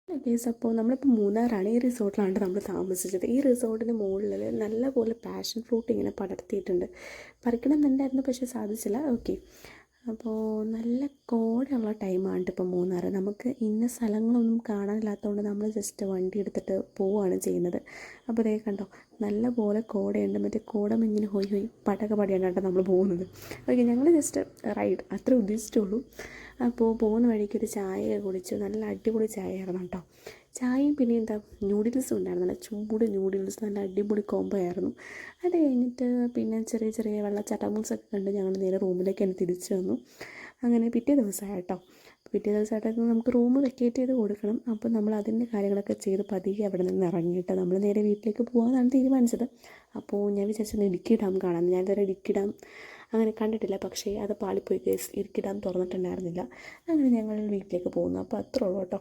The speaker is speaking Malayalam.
കേസ് അപ്പോൾ നമ്മളിപ്പോൾ മൂന്നാറാണ്, ഈ റിസോർട്ടിലാണ് നമ്മൾ താമസിച്ചത്. ഈ റിസോർട്ടിന് മുകളിൽ നല്ലപോലെ പാഷൻ ഫ്രൂട്ട് ഇങ്ങനെ പടർത്തിയിട്ടുണ്ട്. പറിക്കണം എന്നുണ്ടായിരുന്നു, പക്ഷേ സാധിച്ചില്ല. ഓക്കെ, അപ്പോൾ നല്ല കോടയുള്ള ടൈമാണ് ഇപ്പോൾ മൂന്നാർ. നമുക്ക് ഇന്ന സ്ഥലങ്ങളൊന്നും കാണാനില്ലാത്തതുകൊണ്ട് നമ്മൾ ജസ്റ്റ് വണ്ടി എടുത്തിട്ട് പോവുകയാണ് ചെയ്യുന്നത്. അപ്പോൾ ഇതേ കണ്ടോ, നല്ല പോലെ കോടയുണ്ട്. മറ്റേ കോടമഞ്ഞിന് ഹൊയ് ഹൊയ് പടക പടയാണ് കേട്ടോ നമ്മൾ പോകുന്നത്. ഓക്കെ, ഞങ്ങൾ ജസ്റ്റ് റൈഡ് അത്രേ ഉദ്ദേശിച്ചുള്ളൂ. അപ്പോൾ പോകുന്ന വഴിക്ക് ഒരു ചായ കുടിച്ചു. നല്ല അടിപൊളി ചായ ആയിരുന്നു കേട്ടോ. ചായയും പിന്നെ എന്താ ന്യൂഡിൽസും ഉണ്ടായിരുന്നു, നല്ല ചൂട് ന്യൂഡിൽസ്, നല്ല അടിപൊളി കോംബോ ആയിരുന്നു. അത് കഴിഞ്ഞിട്ട് പിന്നെ ചെറിയ ചെറിയ വെള്ളച്ചാട്ടമൊക്കെ കണ്ട് ഞങ്ങൾ നേരെ റൂമിലേക്ക് തന്നെ തിരിച്ചു വന്നു. അങ്ങനെ പിറ്റേ ദിവസമായി കേട്ടോ. പിറ്റേ ദിവസമായിട്ട് നമുക്ക് റൂം വെക്കേറ്റ് ചെയ്ത് കൊടുക്കണം. അപ്പോൾ നമ്മൾ അതിൻ്റെ കാര്യങ്ങളൊക്കെ ചെയ്ത് പതിയെ അവിടെ നിന്ന് ഇറങ്ങിയിട്ട് നമ്മൾ നേരെ വീട്ടിലേക്ക് പോകാമെന്നാണ് തീരുമാനിച്ചത്. അപ്പോൾ ഞാൻ വിചാരിച്ചത് ഇടുക്കി ഡാം കാണാം. ഞാൻ ഇതുവരെ ഇടുക്കി ഡാം അങ്ങനെ കണ്ടിട്ടില്ല, പക്ഷേ അത് പാളിപ്പോയി കേസ്, ഇടുക്കി ഡാം തുറന്നിട്ടുണ്ടായിരുന്നില്ല. അങ്ങനെ ഞങ്ങൾ വീട്ടിലേക്ക് പോകുന്നു. അപ്പോൾ അത്രേ ഉള്ളൂ കേട്ടോ.